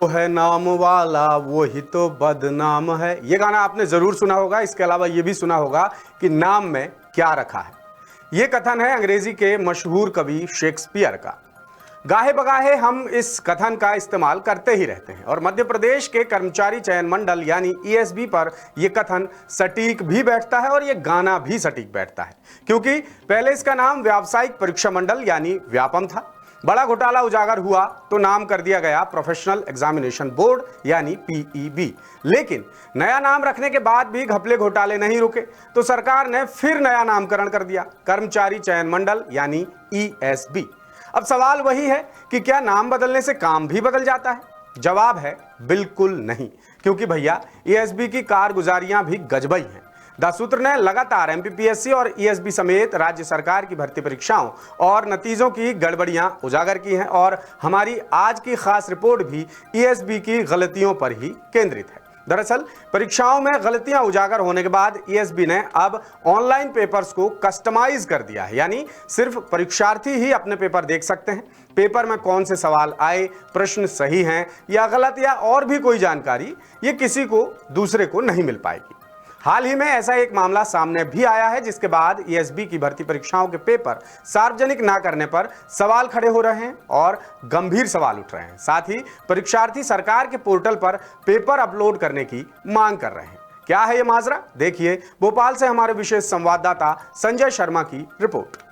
वो है नाम वाला वो ही तो बदनाम है। ये गाना आपने जरूर सुना होगा। इसके अलावा ये भी सुना होगा कि नाम में क्या रखा है। ये कथन है अंग्रेजी के मशहूर कवि शेक्सपियर का। गाहे बगाहे हम इस कथन का इस्तेमाल करते ही रहते हैं और मध्य प्रदेश के कर्मचारी चयन मंडल यानी ईएसबी पर यह कथन सटीक भी बैठता है और यह गाना भी सटीक बैठता है, क्योंकि पहले इसका नाम व्यावसायिक परीक्षा मंडल यानी व्यापम था। बड़ा घोटाला उजागर हुआ तो नाम कर दिया गया प्रोफेशनल एग्जामिनेशन बोर्ड यानी पीईबी। लेकिन नया नाम रखने के बाद भी घपले घोटाले नहीं रुके तो सरकार ने फिर नया नामकरण कर दिया, कर्मचारी चयन मंडल यानी ईएसबी। अब सवाल वही है कि क्या नाम बदलने से काम भी बदल जाता है? जवाब है बिल्कुल नहीं, क्योंकि भैया ईएसबी की कारगुजारियां भी गजबई हैं। द सूत्र ने लगातार एमपीपीएससी और ईएसबी समेत राज्य सरकार की भर्ती परीक्षाओं और नतीजों की गड़बड़ियां उजागर की हैं और हमारी आज की खास रिपोर्ट भी ईएसबी की गलतियों पर ही केंद्रित है। दरअसल परीक्षाओं में गलतियां उजागर होने के बाद ईएसबी ने अब ऑनलाइन पेपर्स को कस्टमाइज कर दिया है, यानी सिर्फ परीक्षार्थी ही अपने पेपर देख सकते हैं। पेपर में कौन से सवाल आए, प्रश्न सही हैं या गलत या और भी कोई जानकारी, ये किसी को दूसरे को नहीं मिल पाएगी। हाल ही में ऐसा एक मामला सामने भी आया है, जिसके बाद ईएसबी की भर्ती परीक्षाओं के पेपर सार्वजनिक ना करने पर सवाल खड़े हो रहे हैं और गंभीर सवाल उठ रहे हैं। साथ ही परीक्षार्थी सरकार के पोर्टल पर पेपर अपलोड करने की मांग कर रहे हैं। क्या है ये माजरा? देखिए भोपाल से हमारे विशेष संवाददाता संजय शर्मा की रिपोर्ट।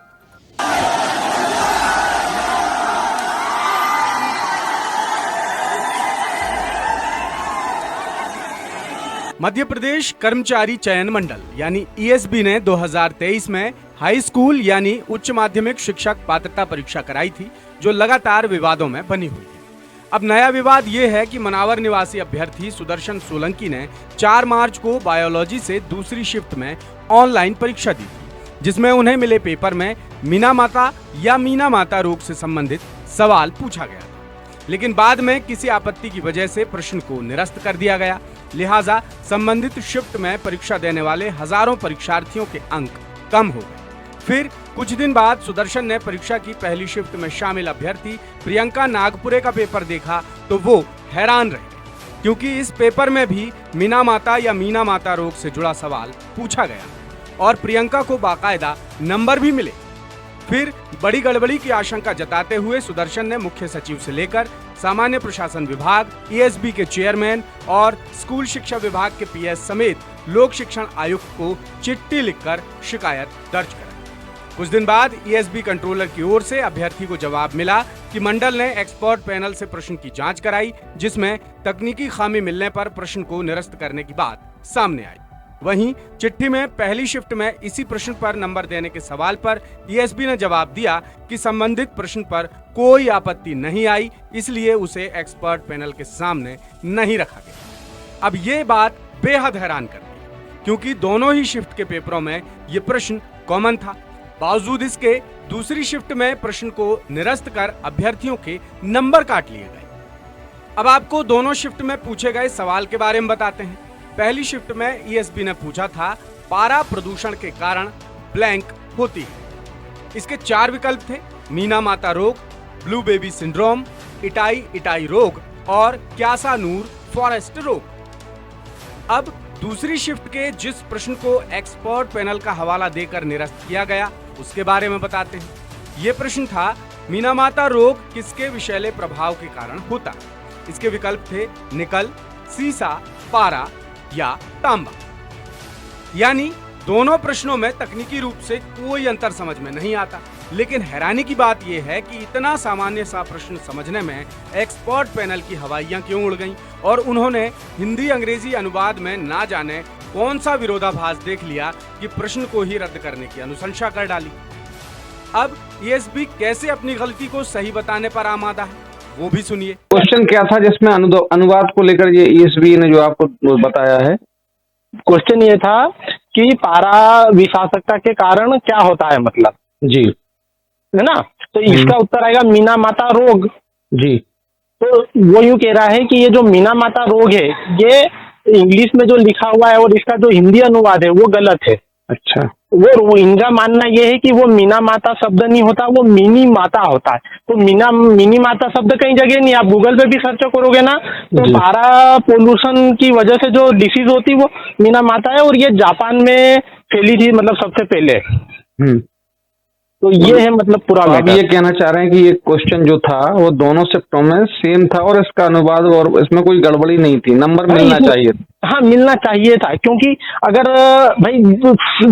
मध्य प्रदेश कर्मचारी चयन मंडल यानी ईएसबी ने 2023 में हाई स्कूल यानी उच्च माध्यमिक शिक्षक पात्रता परीक्षा कराई थी, जो लगातार विवादों में बनी हुई है। अब नया विवाद ये है कि मनावर निवासी अभ्यर्थी सुदर्शन सोलंकी ने 4 मार्च को बायोलॉजी से दूसरी शिफ्ट में ऑनलाइन परीक्षा दी थी, जिसमें उन्हें मिले पेपर में मीना माता या मीना माता रोग से संबंधित सवाल पूछा गया था। लेकिन बाद में किसी आपत्ति की वजह से प्रश्न को निरस्त कर दिया गया। लिहाजा संबंधित शिफ्ट में परीक्षा देने वाले हजारों परीक्षार्थियों के अंक कम हो गए। फिर कुछ दिन बाद सुदर्शन ने परीक्षा की पहली शिफ्ट में शामिल अभ्यर्थी प्रियंका नागपुरे का पेपर देखा तो वो हैरान रह गए, क्योंकि इस पेपर में भी मीना माता या मीना माता रोग से जुड़ा सवाल पूछा गया और प्रियंका को बाकायदा नंबर भी मिले। फिर बड़ी गड़बड़ी की आशंका जताते हुए सुदर्शन ने मुख्य सचिव से लेकर सामान्य प्रशासन विभाग, ईएसबी के चेयरमैन और स्कूल शिक्षा विभाग के पीएस समेत लोक शिक्षण आयुक्त को चिट्ठी लिखकर शिकायत दर्ज कराई। कुछ दिन बाद ईएसबी कंट्रोलर की ओर से अभ्यर्थी को जवाब मिला कि मंडल ने एक्सपर्ट पैनल से प्रश्न की जांच कराई, जिसमें तकनीकी खामी मिलने पर प्रश्न को निरस्त करने की बात सामने आई। वहीं चिट्ठी में पहली शिफ्ट में इसी प्रश्न पर नंबर देने के सवाल पर ईएसबी ने जवाब दिया कि संबंधित प्रश्न पर कोई आपत्ति नहीं आई, इसलिए उसे एक्सपर्ट पैनल के सामने नहीं रखा गया। अब ये बात बेहद हैरान कर दी, क्योंकि दोनों ही शिफ्ट के पेपरों में ये प्रश्न कॉमन था। बावजूद इसके दूसरी शिफ्ट में प्रश्न को निरस्त कर अभ्यर्थियों के नंबर काट लिए गए। अब आपको दोनों शिफ्ट में पूछे गए सवाल के बारे में बताते हैं। पहली शिफ्ट में ईएसबी ने पूछा था पारा प्रदूषण के कारण ब्लैंक होती है। इसके 4 विकल्प थे: मीना माता रोग, ब्लू बेबी सिंड्रोम, इटाई रोग और क्यासानूर फॉरेस्ट रोग। अब दूसरी शिफ्ट के जिस प्रश्न को एक्सपर्ट पैनल का हवाला देकर निरस्त किया गया उसके बारे में बताते हैं। यह प्रश्न था मीना माता रोग किसके विषैले प्रभाव के कारण होता है। इसके विकल्प थे निकल, सीसा, पारा या तांबा। यानी दोनों प्रश्नों में तकनीकी रूप से कोई अंतर समझ में नहीं आता, लेकिन हैरानी की बात यह है कि इतना सामान्य सा प्रश्न समझने में एक्सपर्ट पैनल की हवाइयां क्यों उड़ गईं और उन्होंने हिंदी अंग्रेजी अनुवाद में ना जाने कौन सा विरोधाभास देख लिया कि प्रश्न को ही रद्द करने की अनुशंसा कर डाली। अब ईएसबी कैसे अपनी गलती को सही बताने पर आमादा है, वो भी सुनिए। क्वेश्चन क्या था जिसमें अनुवाद को लेकर ये ईएसबी ने जो आपको बताया है? क्वेश्चन ये था कि पारा विषाक्तता के कारण क्या होता है, मतलब जी, है ना। तो इसका उत्तर आएगा मीना माता रोग। जी। तो वो यूं कह रहा है कि ये जो मीना माता रोग है ये इंग्लिश में जो लिखा हुआ है और इसका जो हिंदी अनुवाद है वो गलत है। अच्छा। वो इनका मानना ये है कि वो मीना माता शब्द नहीं होता, वो मिनी माता होता है। तो मिनी माता शब्द कहीं जगह नहीं, आप गूगल पे भी सर्च करोगे ना तो जी। पारा पोल्यूशन की वजह से जो डिसीज होती है वो मीना माता है, और ये जापान में फैली थी मतलब सबसे पहले। हम्म। तो ये है मतलब पूरा तो आप ये मैटर। कहना चाह रहे हैं कि ये क्वेश्चन जो था वो दोनों शिफ्टों में सेम था और इसका अनुवाद और इसमें कोई गड़बड़ी नहीं थी, नंबर मिलना चाहिए था। हाँ, मिलना चाहिए था, क्योंकि अगर भाई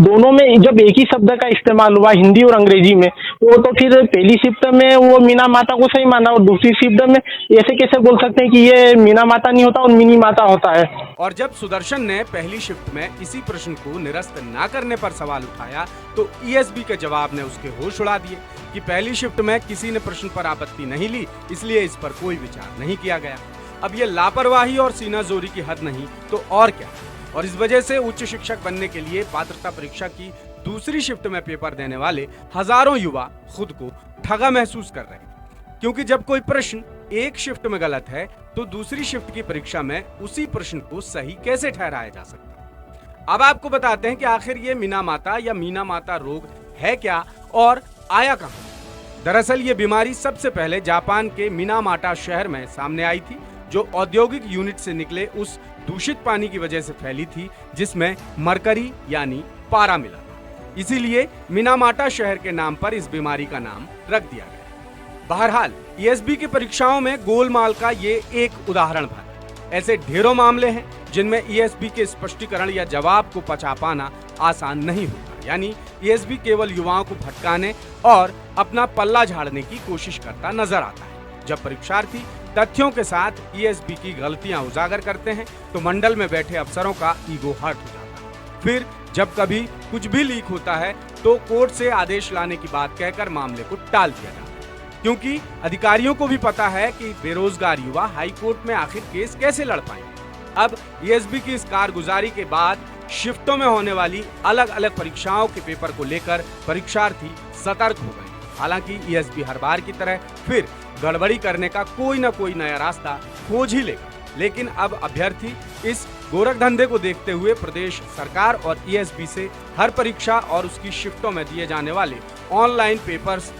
दोनों में जब एक ही शब्द का इस्तेमाल हुआ हिंदी और अंग्रेजी में, वो तो फिर पहली शिफ्ट में वो मीना माता को सही माना और दूसरी शिफ्ट में ऐसे कैसे बोल सकते हैं कि ये मीना माता नहीं होता और मिनी माता होता है। और जब सुदर्शन ने पहली शिफ्ट में इसी प्रश्न को निरस्त ना करने पर सवाल उठाया तो ईएसबी के जवाब ने उसके होश उड़ा दिए कि पहली शिफ्ट में किसी ने प्रश्न पर आपत्ति नहीं ली, इसलिए इस पर कोई विचार नहीं किया गया। अब ये लापरवाही और सीनाजोरी की हद नहीं तो और क्या। और इस वजह से उच्च शिक्षक बनने के लिए पात्रता परीक्षा की दूसरी शिफ्ट में पेपर देने वाले हजारों युवा खुद को ठगा महसूस कर रहे हैं, क्योंकि जब कोई प्रश्न एक शिफ्ट में गलत है तो दूसरी शिफ्ट की परीक्षा में उसी प्रश्न को सही कैसे ठहराया जा सकता है। अब आपको बताते हैं कि आखिर ये मीना माता या मीना माता रोग है क्या और आया कहां। दरअसल ये बीमारी सबसे पहले जापान के मिनामाटा शहर में सामने आई थी, जो औद्योगिक यूनिट से निकले उस दूषित पानी की वजह से फैली थी जिसमें मरकरी यानी पारा मिला था। इसीलिए मिनामाटा शहर के नाम पर इस बीमारी का नाम रख दिया गया। बहरहाल ईएसबी की परीक्षाओं में गोलमाल का ये एक उदाहरण भर। ऐसे ढेरों मामले हैं जिनमें ईएसबी के स्पष्टीकरण या जवाब को पचा पाना आसान नहीं होता। यानी ईएसबी केवल युवाओं को भटकाने और अपना पल्ला झाड़ने की कोशिश करता नजर आता है। जब परीक्षार्थी तथ्यों के साथ ईएसबी की गलतियां उजागर करते हैं तो मंडल में बैठे अफसरों का ईगो हर्ट हो जाता है। फिर जब कभी कुछ भी लीक होता है तो कोर्ट से आदेश लाने की बात कहकर मामले को टाल दिया जाता है, क्योंकि अधिकारियों को भी पता है कि बेरोजगार युवा हाई कोर्ट में आखिर केस कैसे लड़ पाएंगे। अब ईएसबी की इस कारगुजारी के बाद शिफ्टों में होने वाली अलग अलग परीक्षाओं के पेपर को लेकर परीक्षार्थी सतर्क हो गए। हालांकि ईएसबी हर बार की तरह फिर गड़बड़ी करने का कोई ना कोई नया रास्ता खोज ही लेगा, लेकिन अब अभ्यर्थी इस गोरख धंधे को देखते हुए प्रदेश सरकार और ईएसबी से हर परीक्षा और उसकी शिफ्टों में दिए जाने वाले ऑनलाइन पेपर्स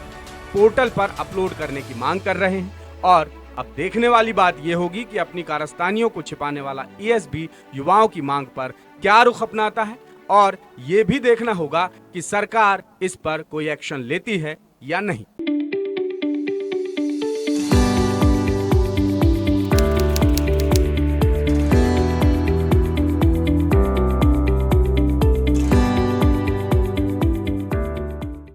पोर्टल पर अपलोड करने की मांग कर रहे हैं। और अब देखने वाली बात यह होगी कि अपनी कारस्तानियों को छिपाने वाला ईएसबी युवाओं की मांग पर क्या रुख अपनाता है, और ये भी देखना होगा कि सरकार इस पर कोई एक्शन लेती है या नहीं।